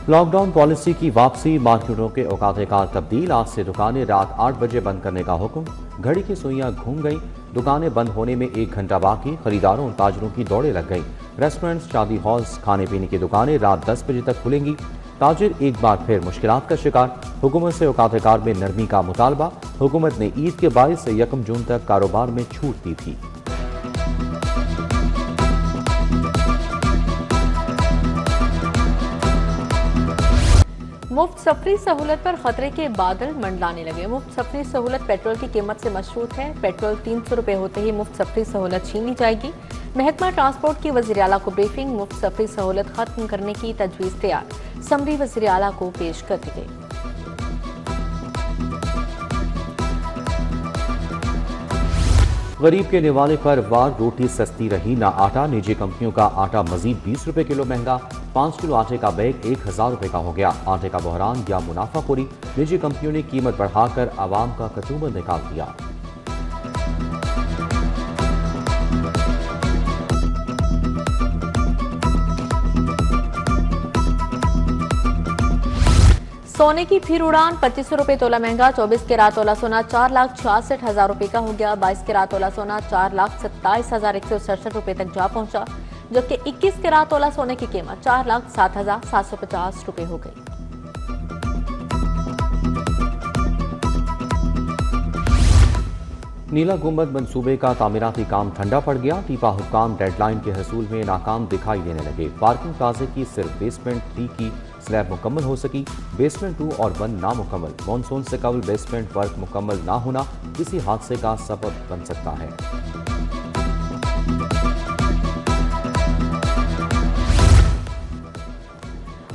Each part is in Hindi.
लॉकडाउन पॉलिसी की वापसी, मार्केटों के औकात-ए-कार तब्दील। आज से दुकानें रात 8 बजे बंद करने का हुक्म। घड़ी की सुइयां घूम गई। दुकानें बंद होने में 1 घंटा बाकी। खरीदारों और ताजरों की दौड़े लग गई। रेस्टोरेंट्स, शादी हॉल्स, खाने पीने की दुकानें रात 10 बजे तक खुलेंगी। ताजिर एक बार फिर मुश्किलात का शिकार। हुकूमत से औकात-ए-कार में नरमी का मुतालबा। हुकूमत ने ईद के 22 से 1 जून तक कारोबार में छूट दी थी। मुफ्त सफरी सहूलत पर खतरे के बादल मंडलाने लगे। मुफ्त सफरी सहूलत पेट्रोल की कीमत से मशरूत है। पेट्रोल 300 रुपये होते ही मुफ्त सफरी सहूलत छीन ली जाएगी। महकमा ट्रांसपोर्ट की वज़ीर आला को ब्रीफिंग। मुफ्त सफरी सहूलत खत्म करने की तजवीज़ तैयार। समरी वज़ीर आला को पेश कर दी गई। गरीब के निवाले पर वार, रोटी सस्ती रही ना आटा। निजी कंपनियों का आटा मजीद 20 रुपए किलो महंगा। 5 किलो आटे का बैग 1000 रुपए का हो गया। आटे का बहरान या मुनाफाखोरी। निजी कंपनियों ने कीमत बढ़ाकर आवाम का कचूमर निकाल दिया। सोने की फिर उड़ान। 2500 रुपये तोला महंगा। 24 कैरात तोला सोना 4,66,000 रुपये का हो गया। 22 कैरात तोला सोना 4,27,167 रुपये तक जा पहुंचा, जबकि 21 कैरात तोला सोने की कीमत 4,07,750 रुपये हो गई। नीला गुंबद मंसूबे का तामीराती काम ठंडा पड़ गया। टीपा हुक्काम डेडलाइन के हसूल में नाकाम दिखाई देने लगे। पार्किंग प्लाजे की सिर्फ बेसमेंट 3 की स्लैब मुकम्मल हो सकी। बेसमेंट 2 और 1 नामुकम्मल। मानसून से कबल बेसमेंट वर्क मुकम्मल ना होना किसी हादसे का सबब बन सकता है।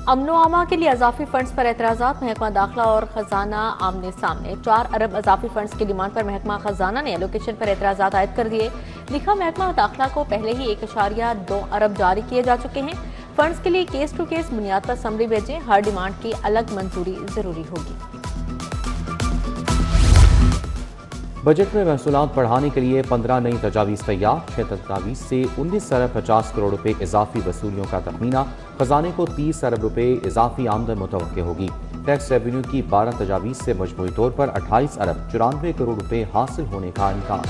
अमनो आमा के लिए अजाफी फंड्स पर एतराज़ात। महकमा दाखिला और खजाना आमने सामने। 4 अरब अजाफी फंड्स की डिमांड पर महकमा खजाना ने एलोकेशन पर एतराज़ात आयद कर दिए। लिखा, महकमा दाखिला को पहले ही 1.2 अरब जारी किए जा चुके हैं। फंड्स के लिए केस टू केस बुनियाद पर समरी भेजें। हर डिमांड की अलग मंजूरी जरूरी होगी। बजट में महसूलात बढ़ाने के लिए 15 नई तजावीज़ तैयार। 6 तजावीज़ से 19 अरब 50 करोड़ रुपए इजाफी वसूलियों का तखमीना। खजाने को 30 अरब रुपए इजाफी आमदन मुतवक्के होगी। टैक्स रेवेन्यू की 12 तजावीज़ से मजमूई तौर पर 28 अरब 94 करोड़ रुपए हासिल होने का इम्कान।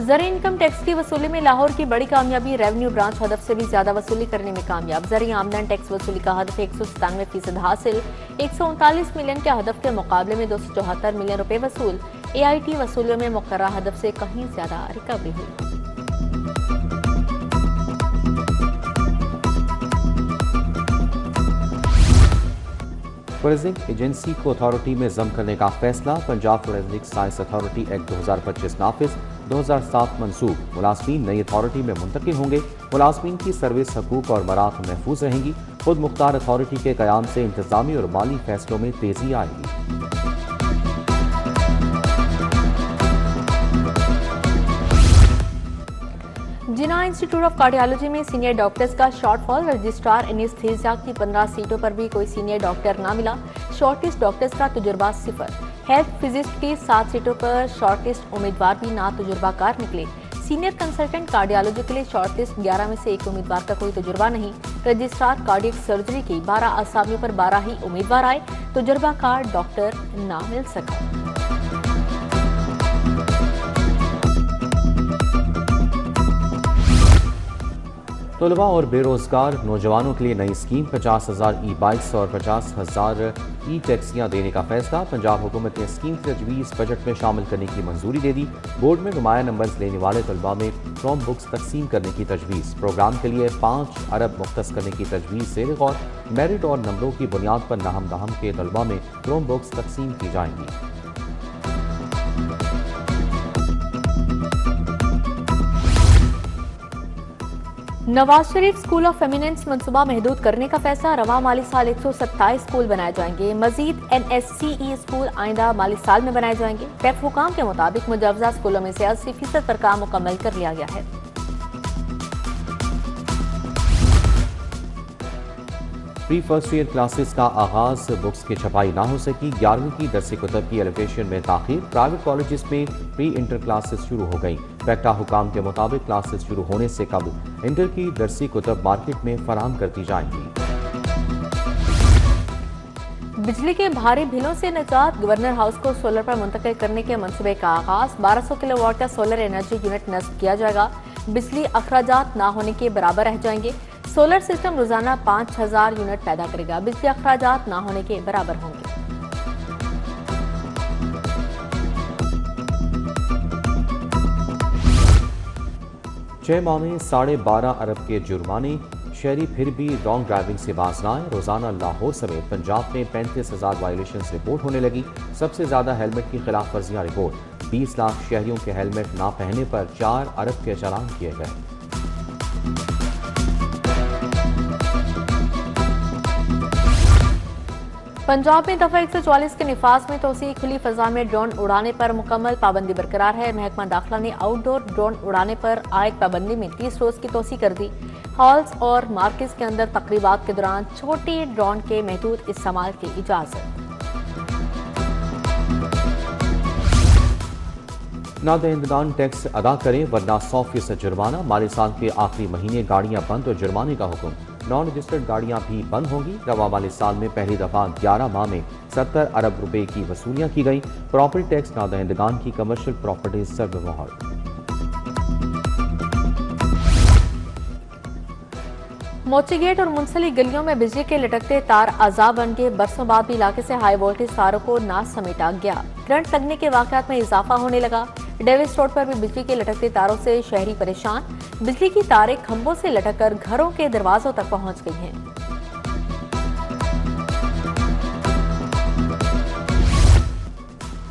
ज़र इनकम टैक्स की वसूली में लाहौर की बड़ी कामयाबी। रेवेन्यू ब्रांच हदफ से भी ज्यादा वसूली करने में कामयाब। ज़र आमदन टैक्स वसूली का हदफ 197% हासिल। 139 मिलियन के हदफ के मुकाबले में 274 मिलियन रुपए वसूल। AIT वसूलियों में मुकर्ररा हदफ से कहीं ज्यादा रिकवरी हुई। फोरेंसिक एजेंसी को अथॉरिटी में जम करने का फैसला। Punjab forensic science authority act 2025 नाफिज। 2007 मनसूख। मुलाजमीन नई अथॉरिटी में मुंतकिल होंगे। मुलाजमीन की सर्विस, हकूक और मरात महफूज रहेंगी। खुद मुख्तार अथॉरिटी के कयाम से इंतजामी और माली फैसलों में तेजी आएगी। जिना इंस्टीट्यूट ऑफ कार्डियोलॉजी में सीनियर डॉक्टर्स का शॉर्टफॉल। रजिस्ट्रार एनेस्थीसिया की 15 सीटों पर भी कोई सीनियर डॉक्टर ना मिला। शॉर्टेस्ट डॉक्टर्स का तजुर्बा 0। हेल्थ फिजिस्ट की 7 सीटों पर शॉर्टेस्ट उम्मीदवार भी ना तजुर्बाकार निकले। सीनियर कंसल्टेंट कार्डियोलॉजी के लिए शॉर्टलिस्ट 11 में से 1 उम्मीदवार का कोई तजुर्बा नहीं। रजिस्ट्रार कार्डियक सर्जरी की 12 असामियों पर 12 ही उम्मीदवार आए। तजुर्बाकार डॉक्टर ना मिल सका। तलबा और बेरोजगार नौजवानों के लिए नई स्कीम। 50,000 ई बाइक्स और 50,000 ई टैक्सियाँ देने का फैसला। पंजाब हुकूमत ने स्कीम की तजवीज़ बजट में शामिल करने की मंजूरी दे दी। बोर्ड में नुमाया नंबर्स लेने वाले तलबा में फ्रॉम बुक्स तकसीम करने की तजवीज़। प्रोग्राम के लिए 5 अरब मुख्तस करने की तजवीज़ ज़ेर गौर। मेरिट और नंबरों की बुनियाद पर नाहम दहम के तलबा में फ्रॉम बुक्स तकसीम की जाएंगी। नवाज शरीफ स्कूल ऑफ फेमिनेंस मनसूबा महदूद करने का फैसला। रवा माली साल 127 स्कूल बनाए जाएंगे। मजीद NSCE स्कूल आइंदा माली साल में बनाए जाएंगे। पैफ हुकाम के मुताबिक मुजवजा स्कूलों में से 80% पर काम मुकम्मल कर लिया गया है। प्री फर्स्ट ईयर क्लासेस का आगाज, बुक्स की छपाई ना हो सकी। 11वीं की दरसी कुतब की एलोकेशन में ताखीर। प्राइवेट कॉलेजेस में प्री इंटर क्लासेस शुरू हो गई। पैक्टा हुकाम के मुताबिक क्लासेस शुरू होने से कबल इंटर की दरसी कुतब मार्केट में फराहम करती जाएंगी। बिजली के भारी बिलों से निजात, गवर्नर हाउस को सोलर पर मुंतकिल करने के मंसूबे का आगाज। 1200 किलोवाट का सोलर एनर्जी यूनिट नस्ब किया जाएगा। बिजली अखराजात ना होने के बराबर रह जाएंगे। सोलर सिस्टम रोजाना 5000 यूनिट पैदा करेगा। बिजली अखराजात ना होने के बराबर होंगे। छह माह में 12.5 अरब के जुर्माने। शहरी फिर भी रॉन्ग ड्राइविंग से बाज न आए। रोजाना लाहौर समेत पंजाब में 35,000 वायलेशन रिपोर्ट होने लगी। सबसे ज्यादा हेलमेट की खिलाफ वर्जियां रिपोर्ट। 20 लाख शहरियों के हेलमेट ना पहनने पर 4 अरब के चालान किए गए। पंजाब में दफा 144 के निफाज में तोसी, खुली फजा में ड्रोन उड़ाने पर मुकम्मल पाबंदी बरकरार है। महकमा दाखिला ने आउटडोर ड्रोन उड़ाने पर आयद पाबंदी में 30 रोज की तोसी कर दी। हॉल्स और मार्केट के अंदर तकरीबात के दौरान छोटे ड्रोन के महदूद इस्तेमाल की इजाजत। नादहिंदगान टैक्स अदा करें वरना 100% जुर्माना। माली साल के आखिरी महीने गाड़ियां बंद और जुर्माने का हुक्म। नॉन रजिस्टर्ड गाड़ियां भी बंद होंगी। रवा माली साल में पहली दफा 11 माह में 70 अरब रुपए की वसूलियां की गई। प्रॉपर्टी टैक्स नादहिंदगान की कमर्शियल प्रॉपर्टी सर्वमोहर। मोची गेट और मुंसली गलियों में बिजली के लटकते तार अजाब बन गए। बरसों बाद भी इलाके से हाई वोल्टेज तारों को ना समेटा गया। करंट लगने के वाकयात में इजाफा होने लगा। डेविस रोड पर भी बिजली के लटकते तारों से शहरी परेशान। बिजली की तारें खंभों से लटककर घरों के दरवाजों तक पहुंच गई हैं।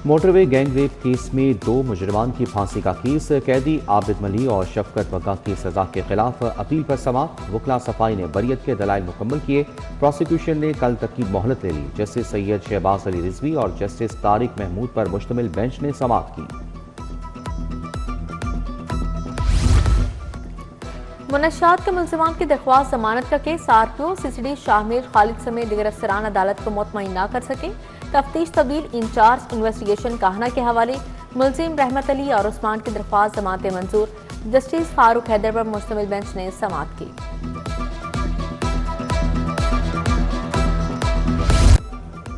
मोटरवे गैंग रेप केस में 2 मुजरिमान की फांसी का केस। कैदी आबिद मली और शफकत बग्गा की सजा के खिलाफ अपील पर समाअत। वकला सफाई ने बरियत के दलाइल मुकम्मल किए। प्रोसिक्यूशन ने कल तक की मोहलत ले ली। जस्टिस सैयद शहबाज अली रिजवी और जस्टिस तारिक महमूद पर मुश्तमिल बेंच ने समाअत की। मुनशियात के मुलजिमान की दरख्वास्त जमानत का केस। आरपीओ सीसीडी शामिल खालिद समेत दीगर अफसरान अदालत को मुतमईन न कर सके। तफ्तीश तब्दील इंचार्ज इन्वेस्टिगेशन काहना के हवाले। मुलजिम रहमत अली और उस्मान की दरख्वास्त जमानतें मंजूर। जस्टिस फारूक हैदर पर मुश्तमिल बेंच ने समाअत की।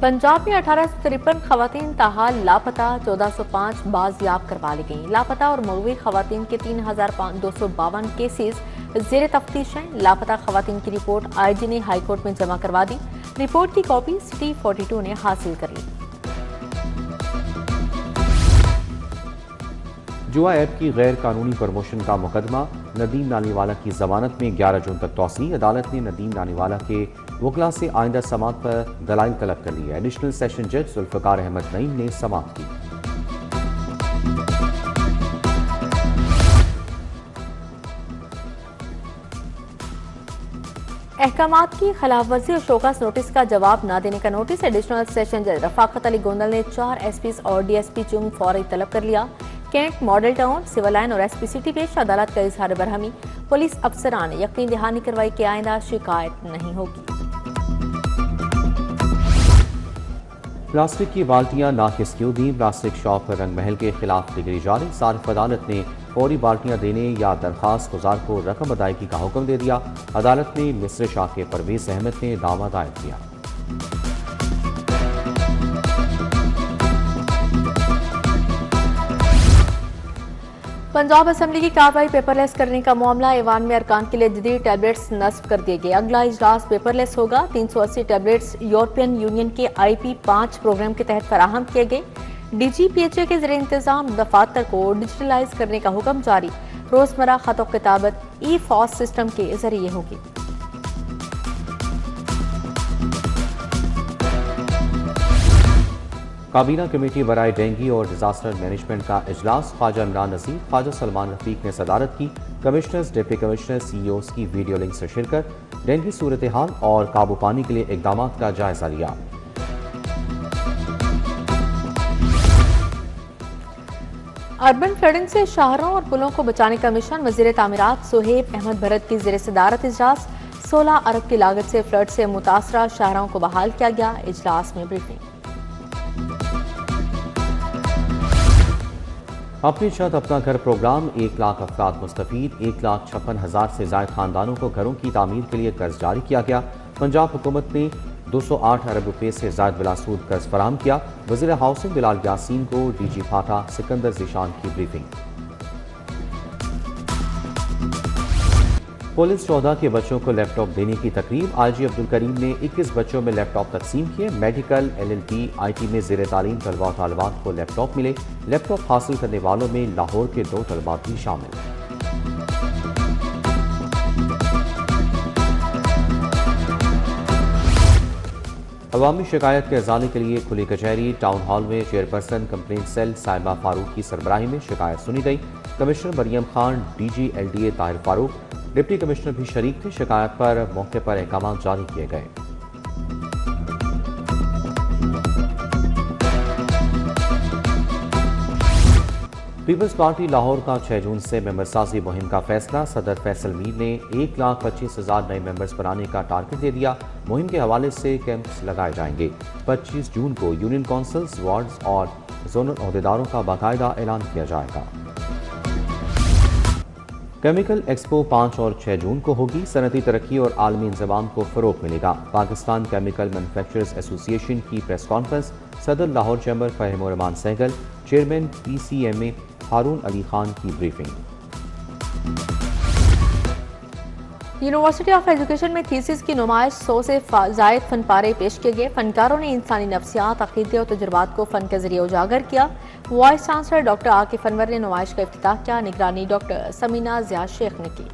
पंजाब में 1853 खवातीन ताहाल लापता, 1405 बाजियाब करवा ली गईं। लापता और मगवी खवातीन के 3252 केसेस ज़ेर तफ्तीश हैं। लापता खवातीन की रिपोर्ट आईजी ने हाईकोर्ट में जमा करवा दी। रिपोर्ट की कॉपी सिटी 42 ने हासिल कर ली। जुआ ऐप की गैर कानूनी प्रमोशन का मुकदमा। नदीम नानीवाला की जमानत में 11 जून तक तौसी। अदालत ने नदीम नानीवाला के वकला से आइंदा समाअत पर दलाइल तलब कर लिया। एडिशनल सेशन जज जुल्फकार अहमद नईम ने समाअत की। अहकामात की खिलाफवर्जी और शोकस नोटिस का जवाब न देने का नोटिस। एडिशनल सेशन जज रफाकत अली गोंदल ने 4 एसपीज और डीएसपी चुंग फौरी तलब कर लिया। Cantt, model town, civil line और एसपी सिटी पेश। अदालत का इजहार बरहमी। पुलिस अफसरान यकीन दहानी करवाई कि आइंदा शिकायत नहीं होगी। प्लास्टिक की बाल्टियां नाकिस क्यों दी। प्लास्टिक शॉप रंग महल के खिलाफ डिग्री जारी। सारिफ अदालत ने फौरी बाल्टियां देने या दरखास्त गुजार को रकम अदायगी का हुक्म दे दिया। अदालत ने मिस्र शाह के परवेज अहमद ने दावा दायर किया। पंजाब असेंबली की कार्रवाई पेपरलेस करने का मामला। ईवान में अरकान के लिए जदीद टैबलेट्स नस्ब कर दिए गए। अगला इजलास पेपरलेस होगा। 380 टैबलेट्स यूरोपियन यूनियन के IP5 प्रोग्राम के तहत फराहम किए गए। DGPHA के ज़रिए इंतजाम दफातर को डिजिटलाइज करने का हुक्म जारी। रोजमर्रा खत किताबत E-FOS सिस्टम के जरिए होगी। काबीना कमेटी बराए डेंगी और डिजास्टर मैनेजमेंट का इजलास। ख्वाजा इमरान नज़ीर, ख्वाजा सलमान रफीक ने सदारत की। कमिश्नर्स, डिप्टी कमिश्नर, CEOs की वीडियो लिंक से शिरकत। डेंगी सूरत हाल और काबू पाने के लिए इकदाम का जायजा लिया। अर्बन फ्लडिंग से शहरों और पुलों को बचाने का मिशन। वजीर तामीरात सुहेब अहमद भरत की ज़ेर सदारत इजलास। 16 अरब की लागत से फ्लड से मुतासरा शहरों को बहाल किया गया। इजलास में ब्रीफिंग। अपनी छत अपना घर प्रोग्राम 1 लाख अफराद मुस्तफीद, 1,56,000 से ज्यादा खानदानों को घरों की तामीर के लिए कर्ज जारी किया गया। पंजाब हुकूमत ने 208 अरब रुपए से ज्यादा बिलासूद कर्ज फराम किया। वज़ीर हाउसिंग बिलाल यासीन को डीजी फाटा सिकंदर ज़ीशान की ब्रीफिंग। पुलिस 14 के बच्चों को लैपटॉप देने की तकरीब। आईजी अब्दुल करीम ने 21 बच्चों में लैपटॉप तकसीम किए। मेडिकल, LLB, IT में ज़ेर तालीम तलबा और तालिबात को लैपटॉप मिले। लैपटॉप हासिल करने वालों में लाहौर के 2 तलबा भी शामिल। अवामी शिकायत के अजाले के लिए खुली कचहरी। टाउन हॉल में चेयरपर्सन कंप्लेंट सेल साहिबा फारूक की सरबराही में शिकायत सुनी गई। Commissioner Maryam Khan, DG LDA Tahir Farooq, deputy commissioner भी शरीक थे। शिकायत पर मौके पर अहकाम जारी किए गए। पीपल्स पार्टी लाहौर का 6 जून से मेंबरसाजी मुहिम का फैसला। सदर फैसल मीर ने 1,25,000 नए मेंबर्स बनाने का टारगेट दे दिया। मुहिम के हवाले से कैंप्स लगाए जाएंगे। 25 जून को यूनियन काउंसिल्स, वार्ड्स और जोनल अहदेदारों का बाकायदा ऐलान किया जाएगा। केमिकल एक्सपो 5 और 6 जून को होगी। सनती तरक्की और आलमी इंजमाम को फरोग मिलेगा। पाकिस्तान केमिकल मैन्युफैक्चरर्स एसोसिएशन की प्रेस कॉन्फ्रेंस। सदर Lahore chamber Faheem Rehman Sehgal, chairman PCMA Haroon Ali Khan की ब्रीफिंग। यूनिवर्सिटी ऑफ एजुकेशन में थीसिस की नुमाइश 100 से जायद फन पारे पेश किए गए। फनकारों ने इंसानी नफ्सियात, अकीदे और तजुर्बात को फन के जरिए उजागर किया। Vice chancellor doctor Akif Anwar ने नुमाइश का इफ्तिताह किया। निगरानी डॉक्टर समीना जिया शेख ने की।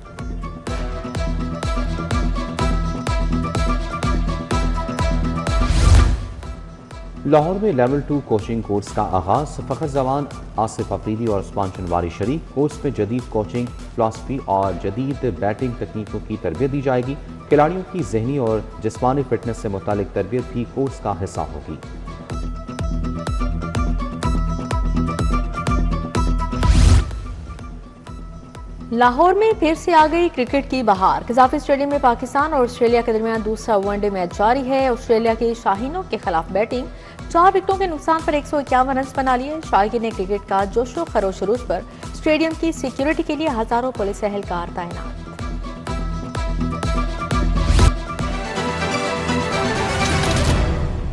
लाहौर में लेवल 2 कोचिंग कोर्स का आगाज। फ़खर जवान, आसिफ अफरीदी और उस्मान चंदवारी शरीक। कोर्स में जदीद कोचिंग, फिलॉसफी और जदीद बैटिंग तकनीकों की तरबियत दी जाएगी। खिलाड़ियों की जहनी और जिस्मानी फिटनेस से मुतालिक तरबियत भी कोर्स का हिस्सा होगी। लाहौर में फिर से आ गई क्रिकेट की बहार। कजाफी स्टेडियम में पाकिस्तान और ऑस्ट्रेलिया के दरमियान दूसरा वनडे मैच जारी है। ऑस्ट्रेलिया की शाहीनों के खिलाफ बैटिंग। 4 विकेटों के नुकसान पर 151 रन बना लिए। शाहीन ने क्रिकेट का जोशो खरोश अरूज पर स्टेडियम की सिक्योरिटी के लिए हजारों पुलिस एहलकार तैनात।